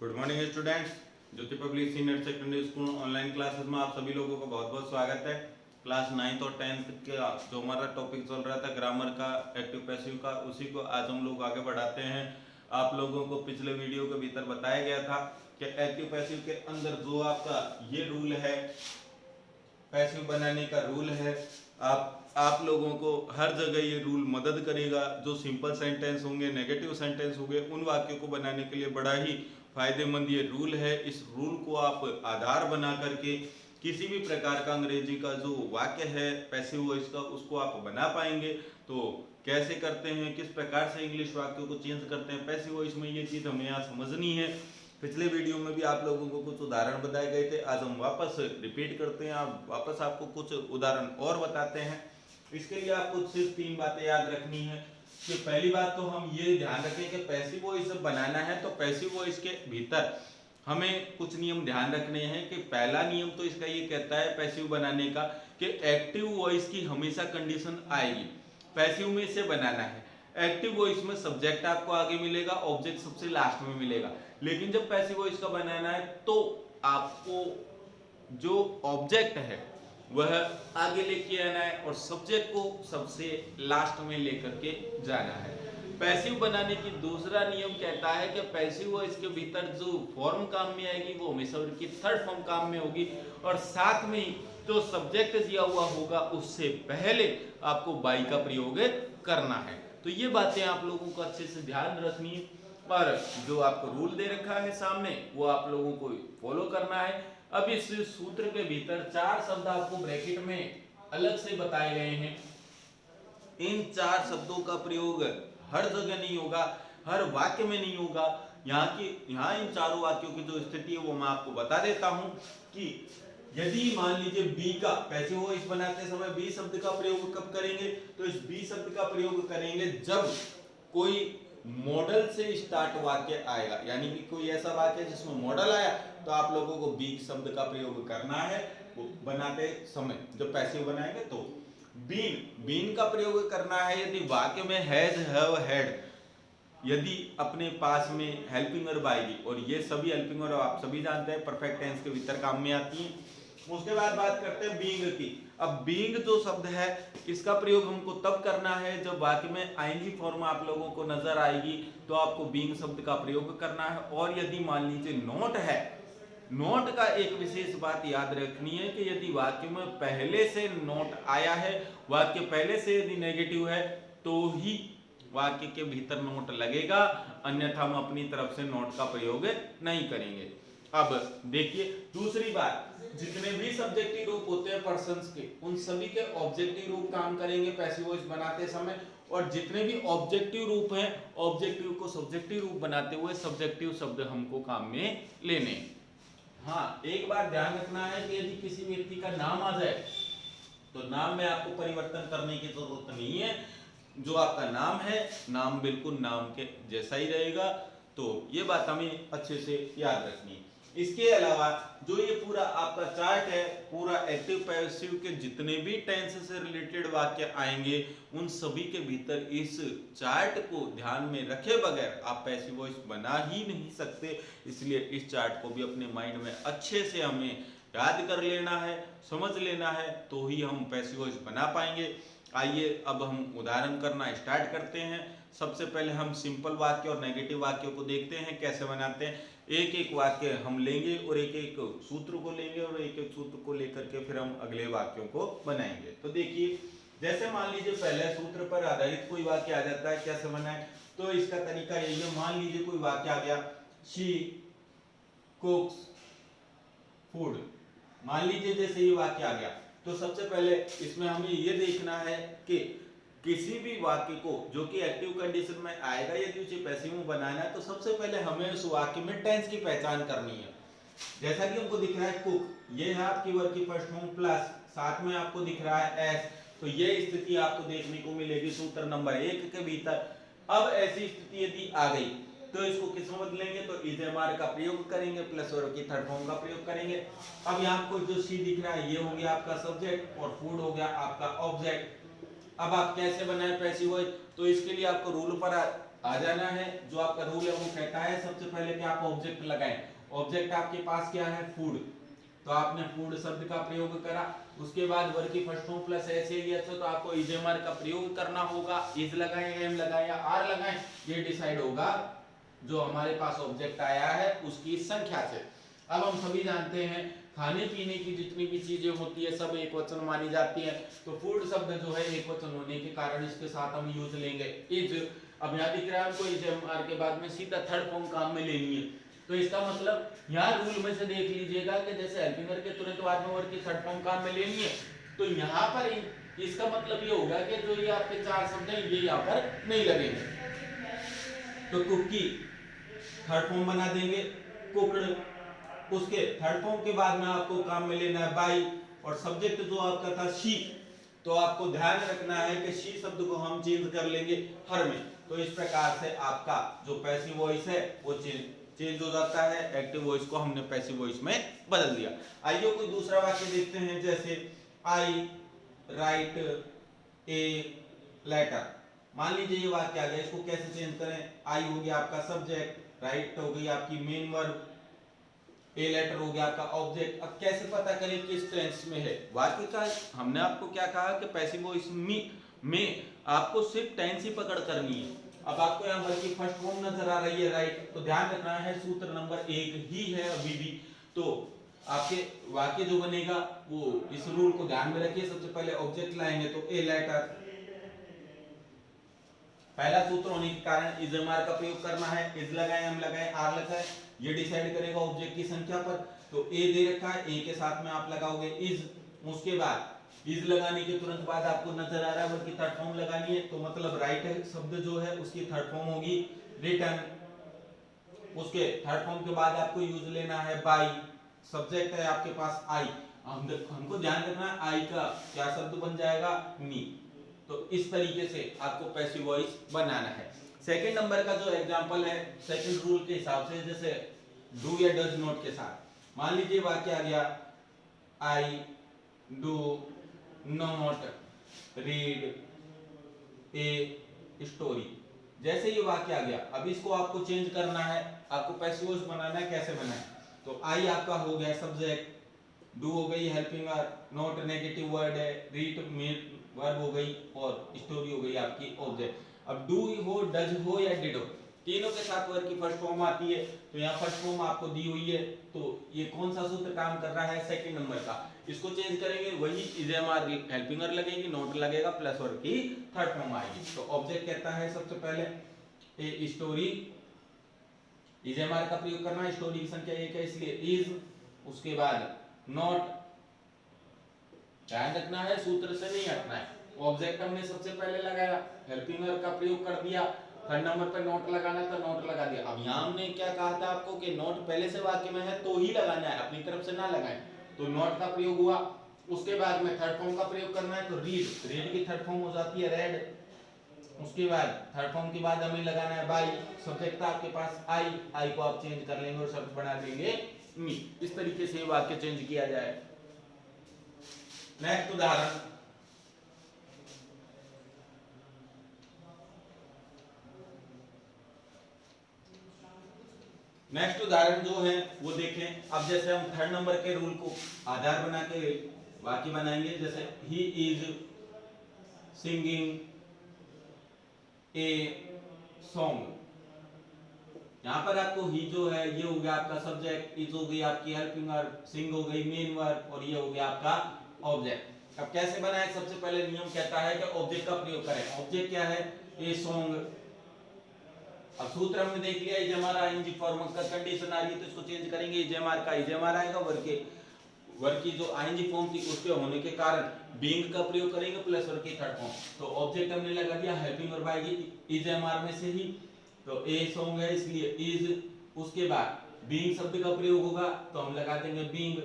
Good morning students. Jyoti public senior secondary school online classes में आप सभी लोगों का बहुत बहुत स्वागत है। क्लास 9th और 10th का जो हमारा टॉपिक चल रहा था ग्रामर का, एक्टिव पैसिव का, उसी को आज हम लोग आगे बढ़ाते हैं। आप लोगों को पिछले वीडियो के भीतर बताया गया था कि एक्टिव पैसिव के अंदर जो आपका ये रूल है, पैसिव बनाने का रूल है, आप लोगों को हर जगह ये रूल मदद करेगा। जो सिंपल सेंटेंस होंगे, नेगेटिव सेंटेंस होंगे, उन वाक्यों को बनाने के लिए बड़ा ही फायदेमंद ये रूल है। इस रूल को आप आधार बना करके किसी भी प्रकार का अंग्रेजी का जो वाक्य है पैसिव वॉइस का, उसको आप बना पाएंगे। तो कैसे करते हैं, किस प्रकार से इंग्लिश वाक्यों को चेंज करते हैं पैसिव वॉइस में, ये चीज़ हमें यहाँ समझनी है। पिछले वीडियो में भी आप लोगों को कुछ उदाहरण बताए गए थे, आज हम वापस रिपीट करते हैं। आप वापस आपको कुछ उदाहरण और बताते हैं। इसके लिए आपको सिर्फ 3 बातें याद रखनी है। कि पहली बात तो हम ये ध्यान रखें कि पैसिव वॉइस जब बनाना है तो पैसिव वॉइस के भीतर हमें कुछ नियम ध्यान रखने हैं। कि पहला नियम तो इसका ये कहता है पैसिव बनाने का कि एक्टिव वॉइस की हमेशा कंडीशन आएगी। पैसिव में इसे बनाना है, एक्टिव वॉइस में सब्जेक्ट आपको आगे मिलेगा, ऑब्जेक्ट सबसे लास्ट में मिलेगा। लेकिन जब पैसिव वॉइस का बनाना है तो आपको जो ऑब्जेक्ट है वह आगे लेके आना है और सब्जेक्ट को सबसे लास्ट में लेकर के जाना है। पैसिव बनाने की दूसरा नियम कहता है कि पैसिव वॉइस के भीतर जो फॉर्म काम में आएगी वो हमेशा उनकी थर्ड फॉर्म काम में होगी, और साथ में ही जो सब्जेक्ट दिया हुआ होगा उससे पहले आपको बाई का प्रयोग करना है। तो ये बातें आप लोगों को अच्छे से ध्यान रखनी है, और जो आपको रूल दे रखा है सामने वो आप लोगों को फॉलो करना है। अब इस सूत्र के भीतर 4 शब्द आपको ब्रैकेट में अलग से बताए गए हैं। इन 4 शब्दों का प्रयोग हर जगह नहीं होगा, हर वाक्य में नहीं होगा। यहाँ इन चारों वाक्यों की जो स्थिति है वो मैं आपको बता देता हूं। कि यदि मान लीजिए बी का पैसिव वॉइस बनाते समय बी शब्द का प्रयोग कब करेंगे, तो इस बी शब्द का प्रयोग करेंगे जब कोई मॉडल से स्टार्ट वाक्य आएगा। यानी कि कोई ऐसा वाक्य जिसमें मॉडल आया तो आप लोगों को बी शब्द का प्रयोग करना है वो बनाते समय। जब पैसिव बनाएंगे तो बीन का प्रयोग करना है यदि वाक्य में हैज, हैव, हैड, यदि अपने पास में हेल्पिंग वर्ब आएगी, और ये सभी हेल्पिंग वर्ब आप सभी जानते हैं परफेक्ट टेंस के भीतर काम में आती है। उसके बाद बात करते हैं बीइंग की। अब बीइंग जो शब्द है इसका प्रयोग हमको तब करना है जब वाक्य में आईएनजी फॉर्म आप लोगों को नजर आएगी तो आपको बीइंग शब्द का प्रयोग करना है। और यदि मान लीजिए नोट है, नोट का एक विशेष बात याद रखनी है कि यदि वाक्य में पहले से नोट आया है, वाक्य पहले से यदि नेगेटिव है तो ही वाक्य के भीतर नोट लगेगा, अन्यथा हम अपनी तरफ से नोट का प्रयोग नहीं करेंगे। अब देखिए दूसरी बात, जितने भी सब्जेक्टिव रूप होते हैं पर्सन्स के, उन सभी के ऑब्जेक्टिव रूप काम करेंगे पैसिव वॉइस बनाते समय। और जितने भी ऑब्जेक्टिव रूप हैं, ऑब्जेक्टिव को सब्जेक्टिव रूप बनाते हुए सब्जेक्टिव शब्द हमको काम में लेने। हाँ, एक बात ध्यान रखना है कि यदि किसी व्यक्ति का नाम आ जाए तो नाम में आपको परिवर्तन करने की जरूरत नहीं है। जो आपका नाम है, नाम बिल्कुल नाम के जैसा ही रहेगा। तो ये बात हमें अच्छे से याद रखनी है। इसके अलावा जो ये पूरा आपका चार्ट है, पूरा एक्टिव पैसिव के जितने भी टेंस से रिलेटेड वाक्य आएंगे उन सभी के भीतर इस चार्ट को ध्यान में रखे बगैर आप पैसिव वॉइस बना ही नहीं सकते। इसलिए इस चार्ट को भी अपने माइंड में अच्छे से हमें याद कर लेना है, समझ लेना है, तो ही हम पैसिव वॉइस बना पाएंगे। आइए अब हम उदाहरण करना स्टार्ट करते हैं। सबसे पहले हम सिंपल वाक्य और नेगेटिव वाक्यों को देखते हैं कैसे बनाते हैं। एक एक वाक्य हम लेंगे और एक एक सूत्र को लेंगे और एक एक सूत्र को लेकर के फिर हम अगले वाक्यों को बनाएंगे। तो देखिए, जैसे मान लीजिए पहले सूत्र पर आधारित कोई वाक्य आ जाता है, कैसे बनाए, तो इसका तरीका यही है। मान लीजिए कोई वाक्य आ गया, शी कुक्स फूड। मान लीजिए जैसे ये वाक्य आ गया तो सबसे पहले इसमें हमें ये देखना है कि किसी भी वाक्य को जो कि एक्टिव कंडीशन में आएगा यदि उसे पैसिव में बनाना है तो सबसे पहले हमें उस वाक्य में टेंस की पहचान करनी है। जैसा कि हमको दिख रहा है कुक, ये है आपकी वर्ब की फर्स्ट फॉर्म प्लस साथ में आपको दिख रहा है एस, तो ये स्थिति आपको देखने को मिलेगी सूत्र नंबर 1 के भीतर। अब ऐसी स्थिति यदि आ गई तो इसको किस में बदलेंगे, तो इज एम आर का प्रयोग करेंगे प्लस वर्ब की थर्ड फॉर्म का प्रयोग करेंगे। अब यहाँ को जो सी दिख रहा है ये हो गया आपका सब्जेक्ट और फूड हो गया आपका ऑब्जेक्ट। अब आप कैसे बनाए पैसिव वॉइस, तो इसके लिए आपको रूल पर आ जाना है। जो आपका रूल है वो कहता है सबसे पहले कि आप ऑब्जेक्ट लगाएं। ऑब्जेक्ट आपके पास क्या है, फूड, तो आपने फूड शब्द का प्रयोग करा। उसके बाद वर्ग की फर्स्ट फॉर्म प्लस ऐसे ही तो आपको इजेमआर का प्रयोग करना होगा। इज लगाएं, एम लगाएं या आर लगाएं, ये डिसाइड होगा जो हमारे पास ऑब्जेक्ट आया है उसकी संख्या से। अब हम सभी जानते हैं खाने पीने की जितनी भी चीजें होती है सब एक वचन मानी जाती है, तो फूड शब्द जो है एक वचन होने के कारण इसके साथ हम यूज लेंगे इज। अब यहाँ दिख रहा है आपको इजेमआर के बाद में सीधा थर्ड फॉर्म काम में लेनी है, तो इसका मतलब यहाँ रूल में से देख लीजिएगा कि जैसे हेल्पिंगर के तुरंत बाद में वर्ग की थर्ड फॉर्म काम में लेनी है, तो यहाँ पर इसका मतलब ये होगा कि जो ये आपके चार शब्द हैं ये यहाँ पर नहीं लगेंगे। तो कुकी थर्ड फॉर्म बना देंगे कुकड़, उसके थर्ड फॉर्म के बाद में आपको काम में लेना है बाई, और सब्जेक्ट जो आपका था शी, तो आपको ध्यान रखना है कि शी शब्द को हम चेंज कर लेंगे हर में। तो इस प्रकार से आपका जो पैसिव वॉइस है वो चेंज हो जाता है, एक्टिव वॉइस को हमने पैसिव वॉइस में बदल दिया। आइए कोई दूसरा वाक्य देखते हैं, जैसे आई राइट ए लेटर। मान लीजिए ये वाक्य आ गया, इसको कैसे चेंज करें, आई हो गया आपका सब्जेक्ट, राइट हो गई आपकी मेन वर्ब, ए लेटर हो गया आपका ऑब्जेक्ट। अब कैसे पता करें किस टेंस में है वाक्य का, हमने आपको क्या कहा कि पैसिव वॉइस में आपको सिर्फ टेंस ही पकड़ करनी है। अब आपको यहाँ वर्ग की फर्स्ट फॉर्म नजर आ रही है राइट, तो ध्यान रखना है सूत्र नंबर 1 ही है अभी भी। तो आपके वाक्य जो बनेगा वो इस रूल को ध्यान में रखिए, सबसे पहले ऑब्जेक्ट लाएंगे तो ए लेटर, पहला सूत्र होने के कारण इजेमआर का प्रयोग करना है, इज लगाए एम लगाए आर लगाए, ये डिसाइड करेगा ऑब्जेक्ट की संख्या पर। तो ए दे रखा है, ए के साथ में आप लगाओगे इज, उसके बाद इज लगाने के तुरंत बाद आपको नजर आ रहा है वर्ग की थर्ड फॉर्म लगानी है, तो मतलब राइट शब्द जो है उसकी थर्ड फॉर्म होगी रिटर्न। उसके थर्ड फॉर्म के बाद आपको यूज लेना है बाई, सब्जेक्ट है आपके पास आई, हमको ध्यान रखना है आई का क्या शब्द बन जाएगा, मी। तो इस तरीके से आपको पैसिव वॉइस बनाना है। सेकंड नंबर का जो एग्जांपल है सेकंड रूल के हिसाब से, जैसे डू या डज नॉट के साथ, मान लीजिए वाक्य आ गया I do not read a story. जैसे ये वाक्य आ गया, अब इसको आपको चेंज करना है, आपको पैसिव वॉइस बनाना है, कैसे बनाए, तो आई आपका हो गया सब्जेक्ट, डू हो गई helping verb, not negative word है, रीड मेन वर्ब हो गई, और स्टोरी हो गई आपकी ऑब्जेक्ट। अब डू हो डज हो या डिड हो, तीनों के साथ वर्ब की फर्स्ट फॉर्म आती है, तो यहाँ फर्स्ट फॉर्म आपको दी हुई है, तो ये कौन सा सूत्र काम कर रहा है, सेकंड नंबर का। इसको चेंज करेंगे वही इजेमआर हेल्पिंग वर्ब लगेगी, नॉट लगेगा, प्लस वर्ब की थर्ड फॉर्म आएगी। तो ऑब्जेक्ट कहता है सबसे पहले ए स्टोरी, इजेमआर का प्रयोग करना है, स्टोरी की संख्या एक है इसलिए इज, उसके बाद नॉट, ध्यान रखना है सूत्र से नहीं हटना है, ऑब्जेक्ट हमने सबसे पहले लगाया, हेल्पिंग वर्ब का प्रयोग कर दिया, थर्ड नंबर पे नोट लगाना था, नोट लगा दिया। अब यहाँ हमने क्या कहा था आपको कि नोट पहले से वाक्य में है तो ही लगाना है, अपनी तरफ से ना लगाएं, तो नोट का प्रयोग हुआ। उसके बाद में थर्ड फॉर्म का प्रयोग करना है, तो रीड, रीड की थर्ड फॉर्म हो जाती है रेड। उसके बाद थर्ड फॉर्म के बाद हमें लगाना है बाई, सब्जेक्ट था आपके पास आई, आई को आप चेंज कर लेंगे और शब्द बना देंगे मी। इस तरीके से वाक्य चेंज किया जाए। नेक्स्ट उदाहरण, नेक्स्ट उदाहरण जो है वो देखें। अब जैसे हम थर्ड नंबर के रूल को आधार बना के वाक्य बनाएंगे, जैसे he is singing a song. यहाँ पर आपको ही जो है ये हो गया आपका सब्जेक्ट, इज हो गई आपकी हेल्पिंग वर्ब, सिंग हो गई मेन वर्ब, और ये हो गया आपका ऑब्जेक्ट। अब कैसे बनाए, सबसे पहले नियम कहता है कि ऑब्जेक्ट का प्रयोग करें। ऑब्जेक्ट क्या है, ए सॉन्ग। अब सूत्र हमने देख लिया, इजेमआर आईएनजी फॉर्म का कंडीशन आ रही है तो इसको चेंज करेंगे, इजेमआर का इजेमआर आएगा, वर्ब की जो आईएनजी फॉर्म थी उसके होने के कारण बीइंग का प्रयोग करेंगे प्लस वर्ब की थर्ड फॉर्म। तो ऑब्जेक्ट हमने लगा दिया, हेल्पिंग वर्ब आएगी इजेमआर में से ही, तो ए सॉन्ग है इसलिए इज। उसके बाद बीइंग शब्द का प्रयोग होगा तो हम लगा देंगे बीइंग,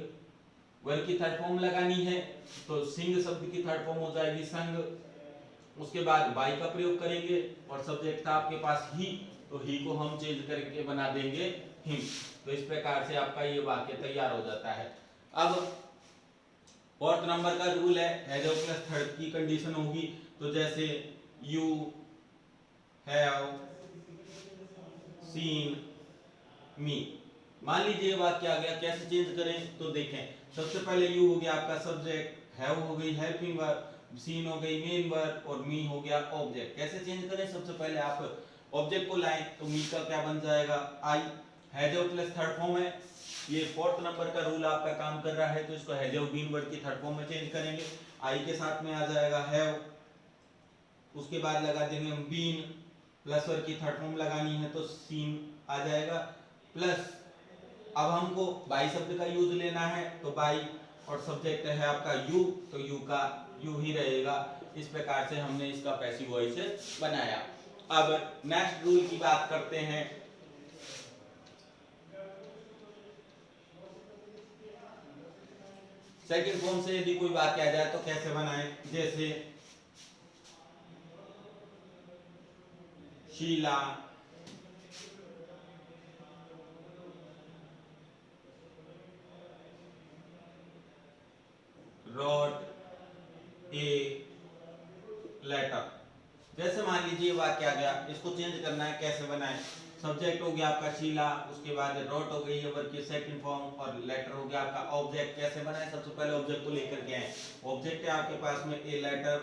वर्ब की थर्ड फॉर्म लगानी है तो सिंग शब्द की थर्ड फॉर्म हो जाएगी संग। उसके बाद बाई का प्रयोग करेंगे और सब्जेक्ट था आपके पास ही, तो ही को हम चेंज करके बना देंगे हिम। तो इस प्रकार से आपका ये वाक्य तैयार हो जाता है। अब फोर्थ नंबर का रूल है हैव प्लस थर्ड की कंडीशन होगी, तो जैसे यू हैव सीन मी। मान लीजिए ये वाक्य आ गया, कैसे चेंज करें तो देखें। सबसे पहले यू हो गया आपका सब्जेक्ट, हैव हो गई हेल्पिंग वर्ब, सीन हो गई मेन वर्ब और मी हो गया ऑब्जेक्ट। कैसे चेंज करें? सबसे पहले आप ऑब्जेक्ट को लाएं तो मी का क्या बन जाएगा? आई। हैव प्लस थर्ड फॉर्म है, ये फोर्थ नंबर का रूल आपका काम कर रहा है, तो इसको हैव बीन वर्ड की थर्ड फॉर्म में चेंज करेंगे। आई के साथ में आ जाएगा हैव, उसके बाद लगा देंगे हम बीन, प्लस वर्ड की थर्ड फॉर्म लगानी है तो सीन आ जाएगा, प्लस अब हमको बाई शब्द का यूज लेना है तो बाई, और सब्जेक्ट है आपका यू तो यू का यू ही रहेगा। इस प्रकार से हमने इसका पैसिव वॉइस बनाया। अब नेक्स्ट रूल की बात करते हैं। सेकंड फॉर्म से यदि कोई वाक्य आ जाए तो कैसे बनाएं? जैसे शीला wrote a letter। जैसे मान लीजिए वाक्य आ गया, इसको चेंज करना है, कैसे बनाएं? सब्जेक्ट हो गया आपका शीला, उसके बाद रोट हो गई वर्ब की सेकंड फॉर्म, और लेटर हो गया आपका ऑब्जेक्ट। कैसे बनाएं? सबसे पहले ऑब्जेक्ट को लेकर के आए। ऑब्जेक्ट है आपके पास में ए लेटर,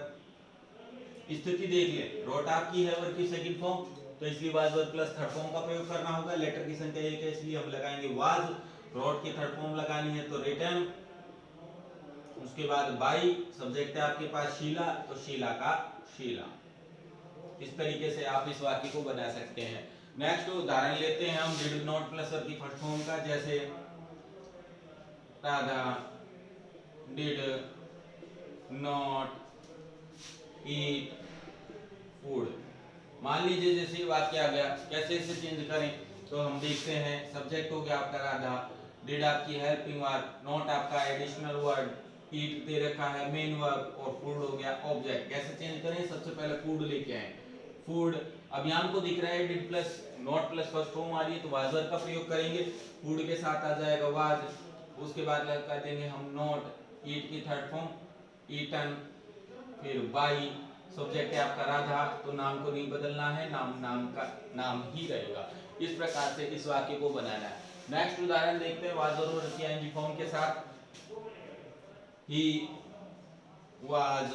स्थिति देख ले, रोट आपकी है वर्ब की सेकंड फॉर्म, तो इसलिए was verb plus third form का प्रयोग करना होगा। लेटर की संख्या एक है इसलिए हम लगाएंगे वाज, रोट की थर्ड फॉर्म लगानी है तो रिटर्न, उसके बाद बाई, सब्जेक्ट है आपके पास शीला तो शीला का शीला। इस तरीके से आप इस वाक्य को बना सकते हैं। नेक्स्ट उदाहरण लेते हैं हम डिड नॉट प्लस वर्ब की फर्स्ट फॉर्म का। जैसे Radha did not eat food. मान लीजिए जैसे ये वाक्य आ गया, कैसे इसे चेंज करें? तो हम देखते हैं, सब्जेक्ट हो गया आपका राधा, डिड आपकी हेल्पिंग वर्ब, नॉट आपका एडिशनल वर्ड, ईट दे रखा है मेन वर्ब, और फूड हो गया ऑब्जेक्ट। कैसे चेंज करें? सबसे पहले फूड लेके आए, फूड। अब यहाँ हमको दिख रहा है did plus not plus first form आ रही है तो वाज वर्ब का प्रयोग करेंगे, फूड के साथ आ जाएगा वाज, उसके बाद लगा देंगे हम नॉट, ईट की थर्ड फॉर्म ईटन, फिर बाई, सब्जेक्ट है आपका राधा तो नाम को नहीं बदलना है, नाम का नाम ही रहेगा। इस प्रकार से इस वाक्य को बनाना है। नेक्स्ट उदाहरण देखते हैं वाज और वर्ब की आईएनजी फॉर्म के साथ। He was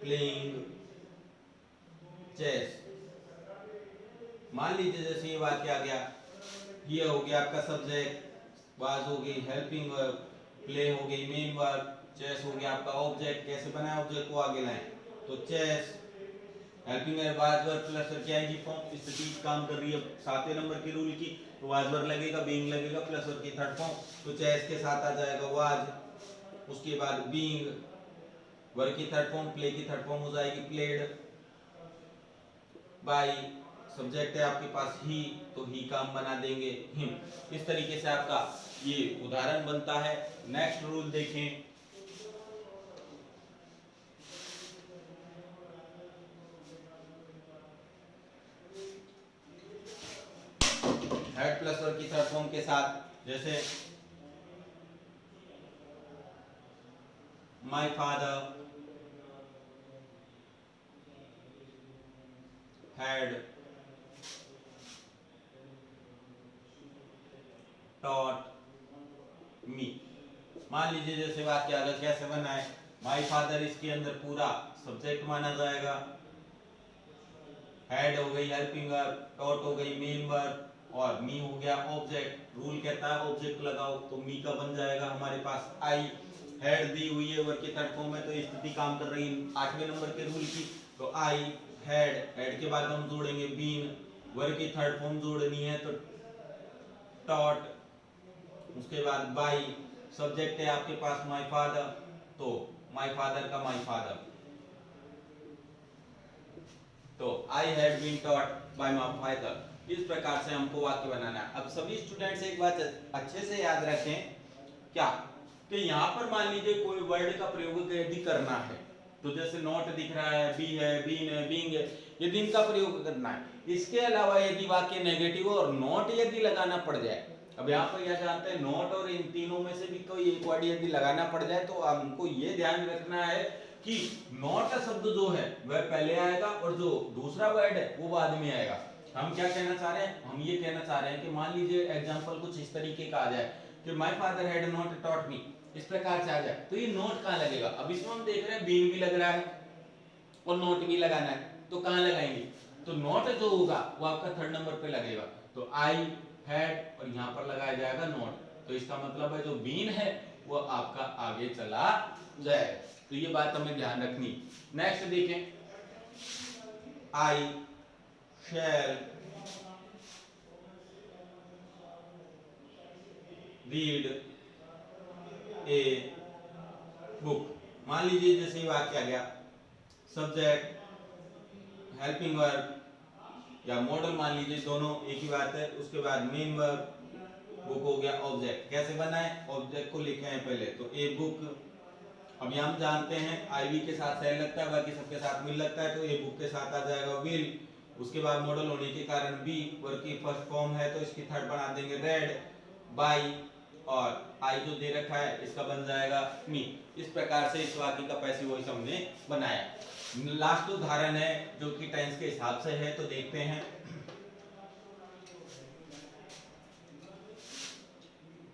playing chess. मान लीजिए जैसे ये वाक्य आ गया, ये हो गया आपका सब्जेक्ट, वाज हो गई हेल्पिंग वर्ब, प्ले हो गई मेन वर्ब, चेस हो गया आपका ऑब्जेक्ट। कैसे बनाए? ऑब्जेक्ट को आगे लाएं तो chess, helping verb was verb plus क्या है जी फॉर्म, स्थिति काम कर रही है 7वें नंबर के रूल की, तो वाज वर्ब लगेगा, बीइंग लगेगा, प्लस वर्ब की थर्ड फॉर्म, तो चेस के साथ आ जाएगा वाज, उसके बाद बीइंग वर्ब की थर्ड फॉर्म, प्ले की थर्ड फॉर्म हो जाएगी प्लेड, बाई, सब्जेक्ट है आपके पास ही तो ही का हम बना देंगे हिम। इस तरीके से आपका ये उदाहरण बनता है। नेक्स्ट रूल देखें, हेड प्लस वर्ब की थर्ड फॉर्म के साथ। जैसे my father had taught me. मान लीजिए जैसे वाक्य अगर कैसे बनाए? माय फादर इसके अंदर पूरा सब्जेक्ट माना जाएगा, हेड हो गई हेल्पिंग वर्ब, टॉट हो गई मेन वर्ब, और मी हो गया ऑब्जेक्ट। रूल कहता है ऑब्जेक्ट लगाओ तो मी का बन जाएगा हमारे पास आई। हेड दी हुई है वर्ब की थर्ड फॉर्म में तो स्थिति काम कर रही है 8वें नंबर के रूल की, तो आई हेड, हेड के बाद हम जोड़ेंगे बीन, वर्ब की थर्ड फॉर्म जोड़नी है तो टॉट, उसके बाद बाई, सब्जेक्ट है आपके पास माय फादर तो माय फादर का माय फादर, तो I had been taught by my father. इस प्रकार से हमको वाक्य बनाना है। अब सभी स्टूडेंट्स एक बात अच्छे से याद रखें, क्या कि यहाँ पर मान लीजिए कोई वर्ड का प्रयोग यदि करना है तो जैसे नॉट दिख रहा है, बी है, बीन है, बीइंग है, यदि इनका प्रयोग करना है। इसके अलावा यदि वाक्य नेगेटिव और नॉट यदि लगाना पड़ जाए, अब यहाँ पर यह जानते हैं नॉट और इन तीनों में से भी कोई एक वर्ड यदि लगाना पड़ जाए तो हमको ये ध्यान रखना है कि नॉट शब्द जो है वह पहले आएगा और जो दूसरा वर्ड है वो बाद में आएगा। हम क्या कहना चाह रहे हैं, हम ये कहना चाह रहे हैं कि मान लीजिए एग्जांपल कुछ इस तरीके का आ जाए कि my father had not taught me, इस प्रकार से आ जाए, तो ये नोट कहाँ लगेगा? अब इसमें हम देख रहे हैं बीन भी लग रहा है और नोट भी लगाना है, तो कहाँ लगाएंगे? तो नोट जो होगा वो आपका थर्ड नंबर पे लगेगा, तो आई हैड और यहाँ पर लगाया जाएगा नोट, तो इसका मतलब है जो बीन है वो आपका आगे चला जाएगा। तो ये बात हमें ध्यान रखनी। नेक्स्ट देखें, आई शैल रीड ए बुक। मान लीजिए जैसे ही वाक्य आ गया, सब्जेक्ट हेल्पिंग वर्ब या मॉडल मान लीजिए, दोनों एक ही बात है। उसके बाद मेन वर्ब, बुक हो गया ऑब्जेक्ट। कैसे बनाए? ऑब्जेक्ट को लिखे हैं पहले, तो ए बुक। अब यहाँ हम जानते हैं आईवी के साथ सेल लगता है, बाकी सबके साथ विल लगता है, तो ए बुक के साथ आ जाएगा विल। उसके बाद मॉडल होने के कारण बी, वर्ब की फर्स्ट फॉर्म है तो इसकी थर्ड बना देंगे रेड, बाई, और आई जो दे रखा है इसका बन जाएगा मी। इस प्रकार से इस वाक्य का पैसिव वॉइस हमने बनाया। लास्ट उदाहरण है जो कि टेंस के हिसाब से है, तो देखते हैं।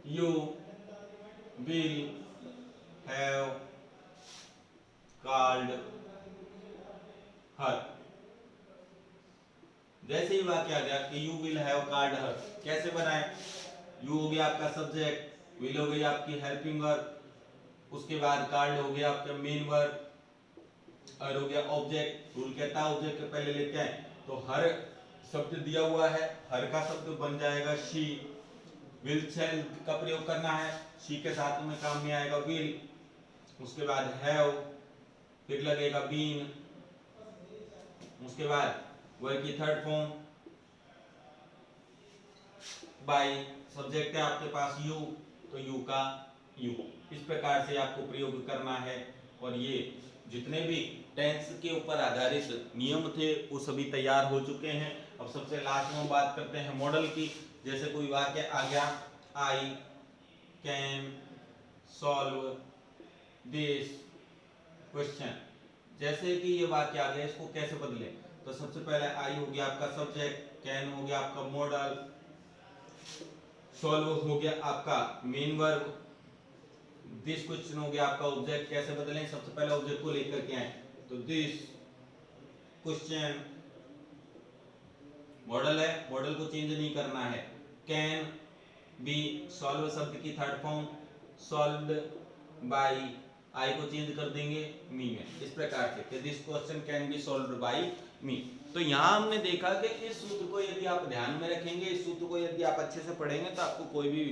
You will have called her. जैसे ही वाक्य आ गया कि you will have called her, कैसे बनाए? यू हो गया आपका सब्जेक्ट, विल हो गई आपकी हेल्पिंग वर्ब, उसके बाद कॉल्ड हो गया आपका मेन वर्ब, हर हो गया ऑब्जेक्ट। रूल कहता है ऑब्जेक्ट के पहले लेके आए, तो हर शब्द दिया हुआ है, हर का शब्द बन जाएगा शी। विल शैल का प्रयोग करना है, शी के साथ में काम में आएगा विल। उसके बाद हैव, फिर लगेगा बीन, उसके बाद वर्ब की थर्ड फॉर्म बाय, सब्जेक्ट है आपके पास यू, तो यू का यू। इस प्रकार से आपको प्रयोग करना है। और ये जितने भी टेंस के ऊपर आधारित नियम थे वो सभी तैयार हो चुके हैं। अब सबसे लास्ट में बात करते हैं मॉडल की। जैसे कोई वाक्य आ गया, I can solve this question. जैसे कि ये वाक्य आ गया, इसको कैसे बदले? तो सबसे पहले आई हो गया आपका सब्जेक्ट, कैन हो गया आपका मॉडल, सॉल्व हो गया आपका मेन वर्ब, दिस क्वेश्चन हो गया आपका ऑब्जेक्ट। कैसे बदलें? सबसे पहले ऑब्जेक्ट को लेकर के आए, तो दिस क्वेश्चन मॉडल है, मॉडल को चेंज नहीं करना है। कैन बी, सॉल्व शब्द की third form, solved by, I को चेंज कर देंगे मी में। इस प्रकार से this question can be solved by me. तो यहाँ हमने देखा कि इस सूत्र को यदि आप ध्यान में रखेंगे, इस सूत्र को यदि आप अच्छे से पढ़ेंगे, तो आपको कोई भी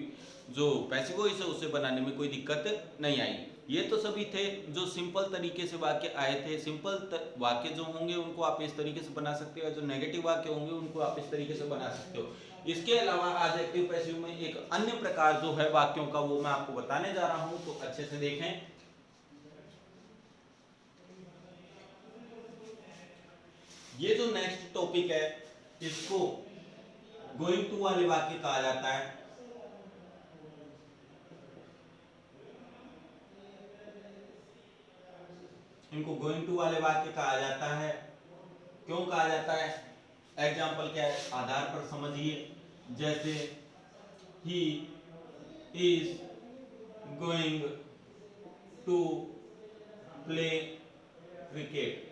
जो पैसिव वॉइस है उसे बनाने में कोई दिक्कत नहीं आएगी। ये तो सभी थे जो सिंपल तरीके से वाक्य आए थे। सिंपल वाक्य जो होंगे उनको आप इस तरीके से बना सकते हो, जो नेगेटिव वाक्य होंगे उनको आप इस तरीके से बना सकते हो। इसके अलावा आज एक्टिव पैसिव में एक अन्य प्रकार जो है वाक्यों का, वो मैं आपको बताने जा रहा हूं, तो अच्छे से देखें। ये जो नेक्स्ट टॉपिक है इसको गोइंग टू वाले वाक्य कहा जाता है। इनको गोइंग टू वाले वाक्य कहा जाता है। क्यों कहा जाता है? एग्जाम्पल के आधार पर समझिए। जैसे he is going to play cricket.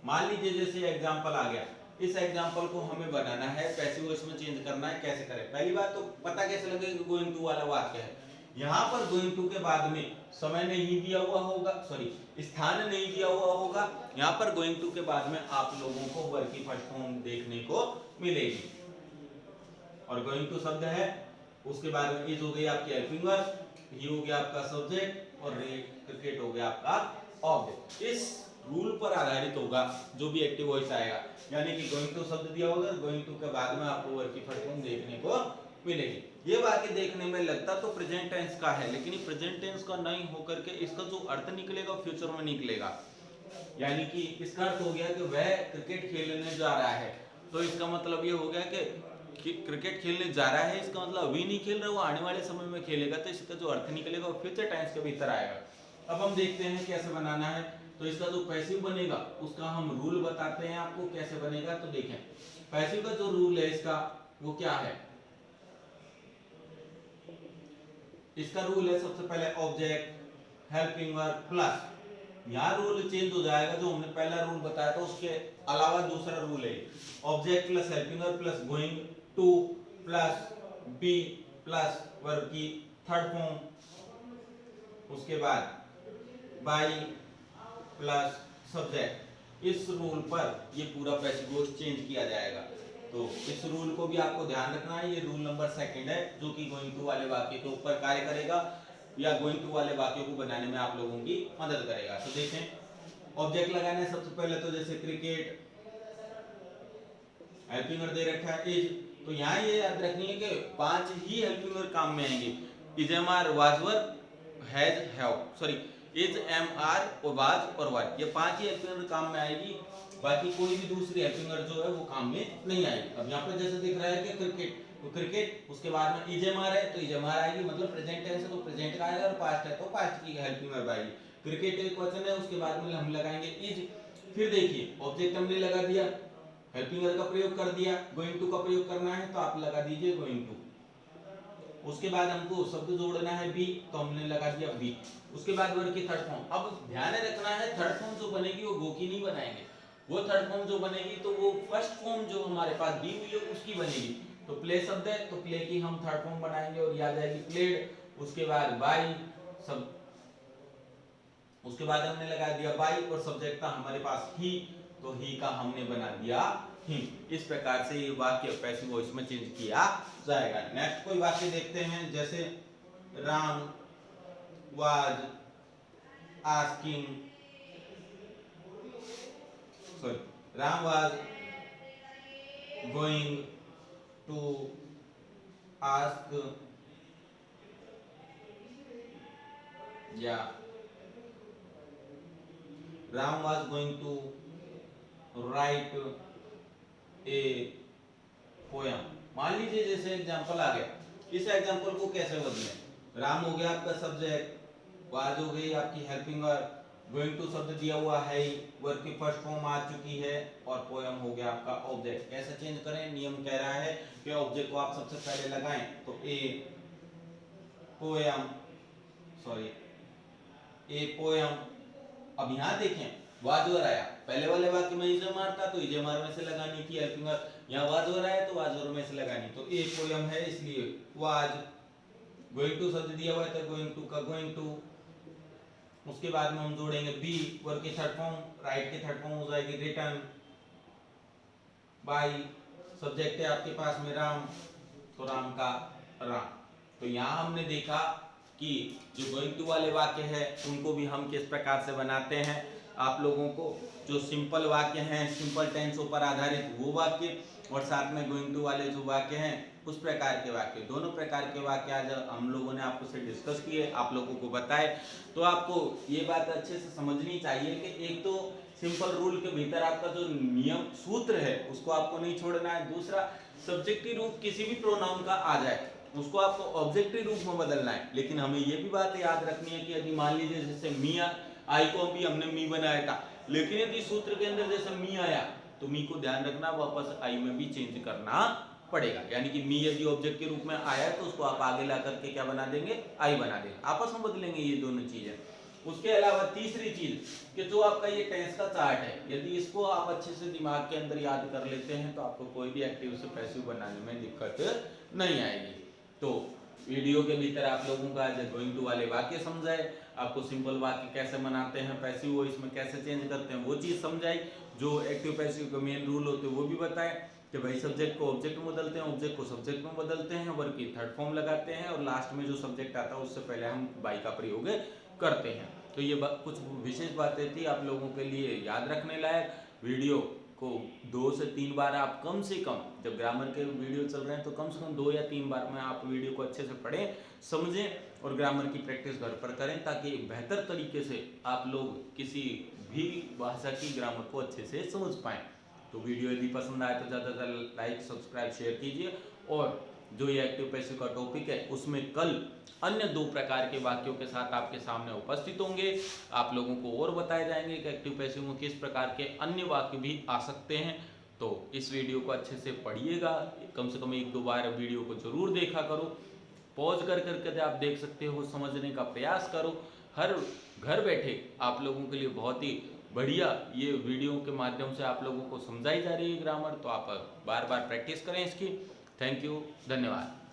मान लीजिए जैसे एग्जाम्पल आ गया, इस एग्जाम्पल को हमें बनाना है, पैसिव वॉइस में चेंज करना है। कैसे करें? पहली बात तो पता कैसे लगेगा गोइंग टू वाला वाक्य है। यहाँ पर गोइंग टू के बाद में समय नहीं दिया हुआ होगा, सॉरी स्थान नहीं दिया हुआ होगा। यहाँ पर गोइंग टू के बाद में आप लोगों को वर्ब की फर्स्ट फॉर्म देखने को मिलेगी, और गोइंग टू शब्द है, उसके बाद में इज हो गई आपकी हेल्पिंग वर्ब, ही हो गया आपका सब्जेक्ट, और क्रिकेट हो गया आपका ऑब्जेक्ट। इस रूल पर आधारित होगा जो भी एक्टिव वॉइस आएगा, यानी कि गोइंग टू शब्द दिया होगा, गोइंग टू के बाद में आपको वर्ब की फर्स्ट फॉर्म देखने को मिलेगी। ये वाक्य देखने में लगता तो प्रेजेंट टेंस का है, लेकिन ये प्रेजेंट टेंस का नहीं होकर के इसका जो अर्थ निकलेगा फ्यूचर में निकलेगा। यानी कि इसका अर्थ हो गया कि वह क्रिकेट खेलने जा रहा है, तो इसका मतलब ये हो गया कि क्रिकेट खेलने जा रहा है, इसका मतलब अभी नहीं खेल रहा, वो आने वाले समय में खेलेगा, तो इसका जो अर्थ निकलेगा वो फ्यूचर टेंस के भीतर आएगा। अब हम देखते हैं कैसे बनाना है। तो इसका जो पैसिव बनेगा उसका हम रूल बताते हैं आपको कैसे बनेगा। तो देखें पैसिव का जो रूल है इसका वो क्या है। इसका रूल है सबसे पहले ऑब्जेक्ट हेल्पिंग वर्ब प्लस, यहाँ रूल चेंज हो जाएगा। जो हमने पहला रूल बताया था उसके अलावा दूसरा रूल है object plus helping verb plus going to plus be plus verb की थर्ड फॉर्म, उसके बाद बाई प्लस सब्जेक्ट। इस रूल पर ये पूरा पैसिव वॉइस चेंज किया जाएगा। तो इस रूल को भी आपको ध्यान रखना है। ये रूल नंबर 2 है जो कि गोइंग टू वाले वाक्य के ऊपर कार्य करेगा या गोइंग टू वाले वाक्यों को बनाने में आप लोगों की मदद करेगा। तो देखें ऑब्जेक्ट लगाना है सबसे पहले। तो जैसे क्रिकेट हेल्पिंग वर्ब दे रखा है इज, तो यहाँ ये याद रखनी है कि 5 ही हेल्पिंग वर्ब काम में आएंगे। Is am are was verb has have sorry is am are और वाज और वर, ये 5 ही हेल्पिंग वर्ब काम में आएगी। बाकी कोई भी दूसरी हेल्पिंग वर्ब जो है वो काम में नहीं आएगी। अब यहाँ पे जैसे दिख रहा है कि क्रिकेट, तो क्रिकेट उसके बाद में इज एम आर है तो इज एम आर आएगी, मतलब प्रेजेंट टेंस है तो प्रेजेंट का आएगा, और पास्ट है तो पास्ट की हेल्पिंग वर्ब आएगी। क्रिकेट एक वचन है, उसके बाद में हम लगाएंगे इज। फिर देखिए ऑब्जेक्ट हमने लगा दिया, हेल्पिंग वर्ब का प्रयोग कर दिया, गोइंग टू का प्रयोग करना है तो आप लगा दीजिए गोइंग टू। उसके बाद हमको शब्द जोड़ना है बी, तो हमने लगा दिया बी। उसके बाद वर्ब की थर्ड फॉर्म। अब ध्यान रखना है थर्ड फॉर्म जो बनेगी वो गो की नहीं बनाएंगे, वो थर्ड फॉर्म जो बनेगी तो वो फर्स्ट फॉर्म जो हमारे पास दी हुई है उसकी बनेगी। तो प्ले शब्द है तो प्ले की हम थर्ड फॉर्म बनाएंगे और याद आएगी प्लेड। उसके बाद बाई सब, उसके बाद हमने लगा दिया बाई और सब्जेक्ट था हमारे पास ही, तो ही का हमने बना दिया ही। इस प्रकार से ये वाक्य पैसिव वॉइस में चेंज किया जाएगा। नेक्स्ट कोई वाक्य देखते हैं, जैसे Ram was asking sorry Ram was going to ask या Ram was going to write a poem. मान लीजिए जैसे एग्जांपल आ गया, इस एग्जांपल को कैसे बदलें। राम हो गया आपका सब्जेक्ट, वाज हो गई आपकी हेल्पिंग वर्ब, गोइंग टू शब्द दिया हुआ है, वर्ब की फर्स्ट फॉर्म आ चुकी है, और पोयम हो गया आपका ऑब्जेक्ट। कैसे चेंज करें, नियम कह रहा है कि ऑब्जेक्ट को आप सबसे पहले लगाएं। तो ए पोयम सॉरी ए पोयम। अब यहाँ देखें वाजवर आया, पहले वाले वाक्य में इजेमार था तो इजेमार में से लगानी थी हेल्पिंग वर्ब, यहाँ वाजवर आया तो वाजवर में से लगानी। तो ए पोयम है इसलिए वाज, गोइंग टू शब्द दिया हुआ है तो गोइंग टू का गोइंग टू। उसके बाद में हम जोड़ेंगे बी, वर्ब की थर्ड फॉर्म, राइट की थर्ड फॉर्म हो जाएगी रिटर्न, बाई सब्जेक्ट है आपके पास में राम, तो राम का राम। तो यहाँ हमने देखा कि जो गोइंग टू वाले वाक्य है उनको भी हम किस प्रकार से बनाते हैं। आप लोगों को जो सिंपल वाक्य हैं, सिंपल टेंसों पर आधारित वो वाक्य, और साथ में गोइंग टू वाले जो वाक्य हैं उस प्रकार के वाक्य, दोनों प्रकार के वाक्य आज हम लोगों ने आपको से डिस्कस किए, आप लोगों को बताए। तो आपको ये बात अच्छे से समझनी चाहिए कि एक तो सिंपल रूल के भीतर आपका जो नियम सूत्र है उसको आपको नहीं छोड़ना है। दूसरा सब्जेक्टिव रूप किसी भी प्रोनाउन का आ जाए उसको आपको ऑब्जेक्टिव रूप में बदलना है। लेकिन हमें ये भी बात याद रखनी है कि यदि मान लीजिए जैसे मी, आई को भी हमने मी बनाया था, लेकिन यदि सूत्र के अंदर जैसे मी आया तो मी को ध्यान रखना वापस आई में भी चेंज करना पड़ेगा। यानी कि मी यदि ऑब्जेक्ट के रूप में आया तो उसको आप आगे ला करके क्या बना देंगे, आई बना देंगे, आपस में बदलेंगे ये दोनों चीजें। उसके अलावा तीसरी चीज कि जो आपका ये टेंस का चार्ट है, यदि इसको आप अच्छे से दिमाग के अंदर याद कर लेते हैं तो आपको कोई भी एक्टिव से पैसिव बनाने में दिक्कत नहीं आएगी। तो वीडियो के भीतर आप लोगों का आज गोइंग टू वाले वाक्य समझाए, आपको सिंपल वाक्य कैसे बनाते हैं, पैसिव वॉइस में कैसे चेंज करते हैं वो चीज़ समझाई, जो एक्टिव पैसिव के मेन रूल होते हैं वो भी बताए कि भाई सब्जेक्ट को ऑब्जेक्ट में बदलते हैं, ऑब्जेक्ट को सब्जेक्ट में बदलते हैं, वर्ब की थर्ड फॉर्म लगाते हैं, और लास्ट में जो सब्जेक्ट आता है उससे पहले हम बाई का प्रयोग करते हैं। तो ये कुछ विशेष बातें थी आप लोगों के लिए याद रखने लायक। वीडियो को 2 से 3 बार आप कम से कम, जब ग्रामर के वीडियो चल रहे हैं तो कम से कम 2 या 3 बार में आप वीडियो को अच्छे से पढ़ें, समझें और ग्रामर की प्रैक्टिस घर पर करें, ताकि बेहतर तरीके से आप लोग किसी भी भाषा की ग्रामर को अच्छे से समझ पाएं। तो वीडियो यदि पसंद आए तो ज़्यादा से ज़्यादा लाइक, सब्सक्राइब, शेयर कीजिए, और जो ये एक्टिव पैसिव का टॉपिक है उसमें कल अन्य 2 प्रकार के वाक्यों के साथ आपके सामने उपस्थित होंगे। आप लोगों को और बताए जाएंगे कि एक्टिव पैसिव में किस प्रकार के अन्य वाक्य भी आ सकते हैं। तो इस वीडियो को अच्छे से पढ़िएगा, कम से कम 1-2 बार वीडियो को जरूर देखा करो। पॉज कर करके आप देख सकते हो, समझने का प्रयास करो। हर घर बैठे आप लोगों के लिए बहुत ही बढ़िया ये वीडियो के माध्यम से आप लोगों को समझाई जा रही है ग्रामर, तो आप बार बार प्रैक्टिस करें इसकी। थैंक यू, धन्यवाद।